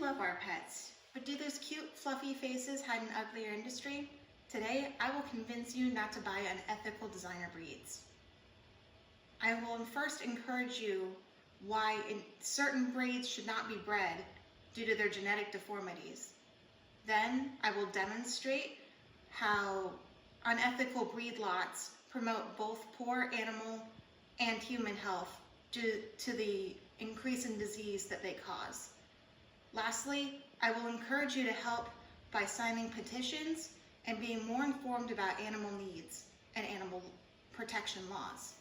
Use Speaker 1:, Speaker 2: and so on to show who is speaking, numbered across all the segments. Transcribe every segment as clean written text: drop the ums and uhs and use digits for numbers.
Speaker 1: love our pets, but do those cute, fluffy faces hide an uglier industry? Today, I will convince you not to buy unethical designer breeds. I will first encourage you why certain breeds should not be bred due to their genetic deformities. Then, I will demonstrate how unethical breed lots promote both poor animal and human health due to the increase in disease that they cause. Lastly, I will encourage you to help by signing petitions and being more informed about animal needs and animal protection laws.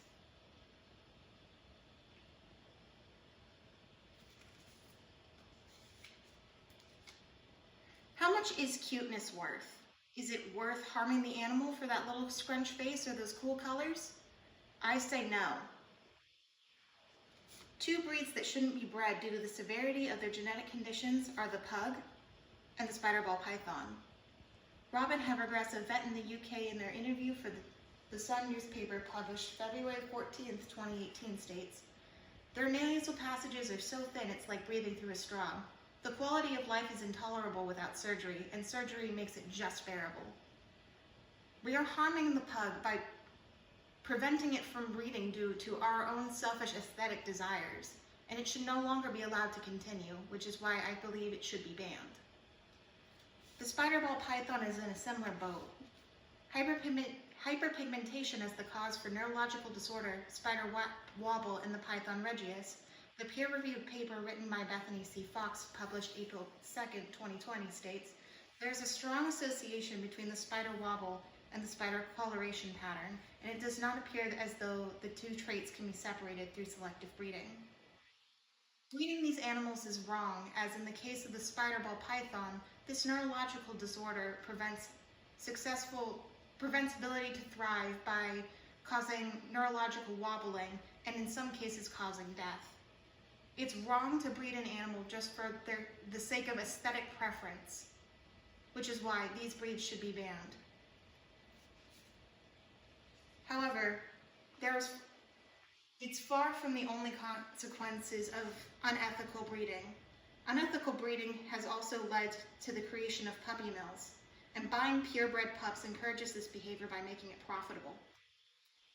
Speaker 1: How much is cuteness worth? Is it worth harming the animal for that little scrunch face or those cool colors? I say no. Two breeds that shouldn't be bred due to the severity of their genetic conditions are the pug and the spider ball python. Robin Havergrass, a vet in the UK, in their interview for the Sun newspaper published February 14th, 2018, states, "Their nasal passages are so thin it's like breathing through a straw. The quality of life is intolerable without surgery, and surgery makes it just bearable." We are harming the pug by preventing it from breeding due to our own selfish aesthetic desires, and it should no longer be allowed to continue, which is why I believe it should be banned. The spider ball python is in a similar boat. Hyperpigmentation is the cause for neurological disorder, spider wobble in the python regius. The peer-reviewed paper written by Bethany C. Fox, published April 2nd, 2020, states, "There is a strong association between the spider wobble and the spider coloration pattern, and it does not appear as though the two traits can be separated through selective breeding." Breeding these animals is wrong, as in the case of the spider ball python, this neurological disorder prevents ability to thrive by causing neurological wobbling and in some cases causing death. It's wrong to breed an animal just for the sake of aesthetic preference, which is why these breeds should be banned. However, it's far from the only consequences of unethical breeding. Unethical breeding has also led to the creation of puppy mills, and buying purebred pups encourages this behavior by making it profitable.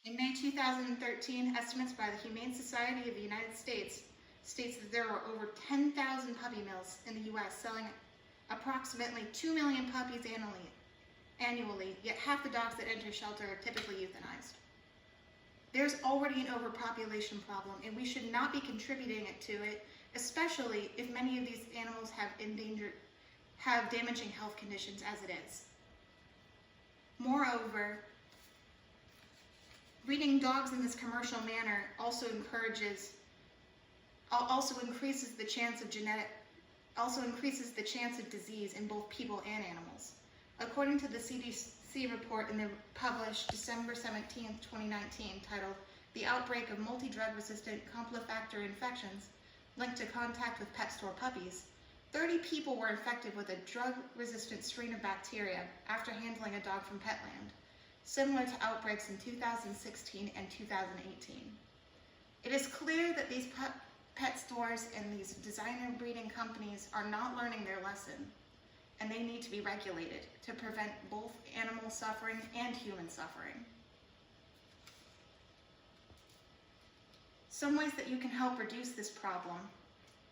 Speaker 1: In May 2013, estimates by the Humane Society of the United States states that there are over 10,000 puppy mills in the US selling approximately 2 million puppies annually, yet half the dogs that enter shelter are typically euthanized. There's already an overpopulation problem, and we should not be contributing to it, especially if many of these animals have damaging health conditions as it is. Moreover, breeding dogs in this commercial manner also increases the chance of disease in both people and animals. According to the CDC report published December 17, 2019, titled "The Outbreak of Multi-Drug Resistant Campylobacter Infections Linked to Contact with Pet Store Puppies," 30 people were infected with a drug-resistant strain of bacteria after handling a dog from Petland, similar to outbreaks in 2016 and 2018. It is clear that these pet stores and these designer breeding companies are not learning their lesson, and they need to be regulated to prevent both animal suffering and human suffering. Some ways that you can help reduce this problem,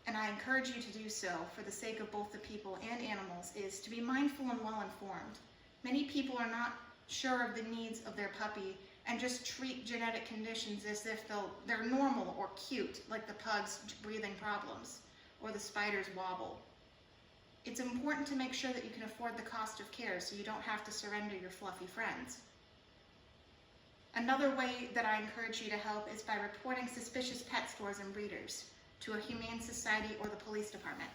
Speaker 1: and I encourage you to do so for the sake of both the people and animals, is to be mindful and well-informed. Many people are not sure of the needs of their puppy and just treat genetic conditions as if they're normal or cute, like the pug's breathing problems or the spider's wobble. It's important to make sure that you can afford the cost of care so you don't have to surrender your fluffy friends. Another way that I encourage you to help is by reporting suspicious pet stores and breeders to a humane society or the police department.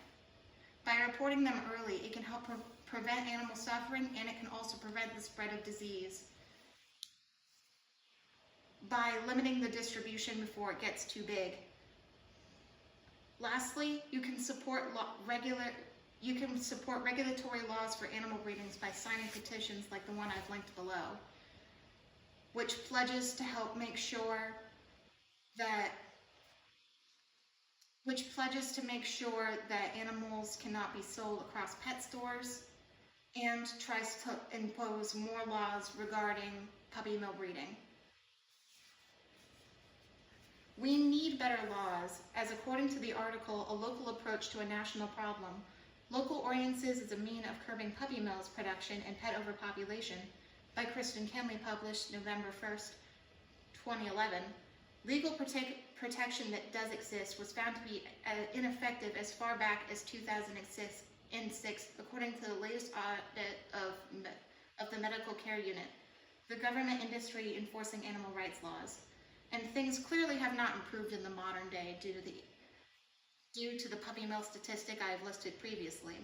Speaker 1: By reporting them early, it can help prevent animal suffering, and it can also prevent the spread of disease by limiting the distribution before it gets too big. Lastly, you can support regulatory laws for animal breedings by signing petitions like the one I've linked below, which pledges to help make sure that which pledges to make sure that animals cannot be sold across pet stores, and tries to impose more laws regarding puppy mill breeding. We need better laws, as according to the article, A Local Approach to a National Problem, Local Ordinances as a Mean of Curbing Puppy Mills Production and Pet Overpopulation, by Kristen Kenley, published November 1st, 2011, legal protection that does exist was found to be ineffective as far back as 2006, according to the latest audit of the Medical Care Unit, the government industry enforcing animal rights laws. And things clearly have not improved in the modern day due to the puppy mill statistic I have listed previously.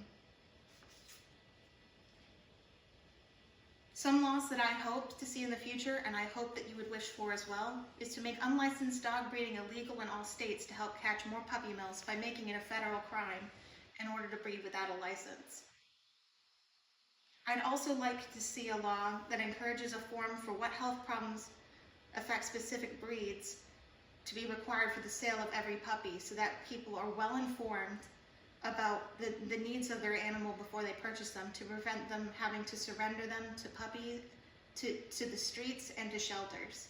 Speaker 1: Some laws that I hope to see in the future, and I hope that you would wish for as well, is to make unlicensed dog breeding illegal in all states to help catch more puppy mills by making it a federal crime in order to breed without a license. I'd also like to see a law that encourages a form for what health problems affect specific breeds to be required for the sale of every puppy, so that people are well informed about the needs of their animal before they purchase them, to prevent them having to surrender them to puppies, to the streets and to shelters.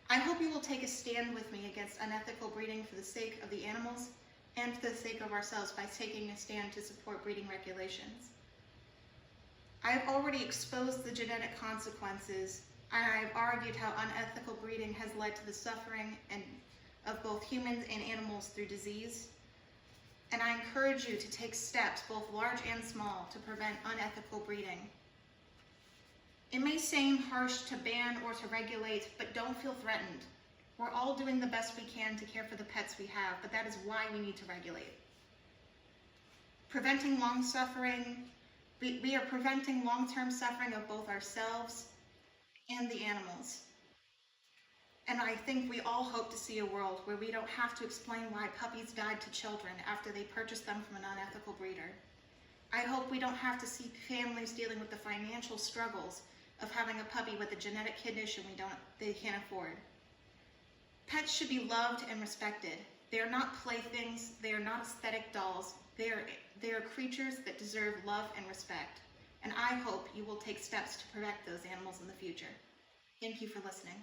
Speaker 1: I hope you will take a stand with me against unethical breeding for the sake of the animals and for the sake of ourselves by taking a stand to support breeding regulations. I have already exposed the genetic consequences, and I have argued how unethical breeding has led to the suffering of both humans and animals through disease. And I encourage you to take steps, both large and small, to prevent unethical breeding. It may seem harsh to ban or to regulate, but don't feel threatened. We're all doing the best we can to care for the pets we have, but that is why we need to regulate. Preventing long suffering, we are preventing long-term suffering of both ourselves and the animals. And I think we all hope to see a world where we don't have to explain why puppies died to children after they purchased them from an unethical breeder. I hope we don't have to see families dealing with the financial struggles of having a puppy with a genetic condition they can't afford. Pets should be loved and respected. They are not playthings, they are not aesthetic dolls. They are creatures that deserve love and respect. And I hope you will take steps to protect those animals in the future. Thank you for listening.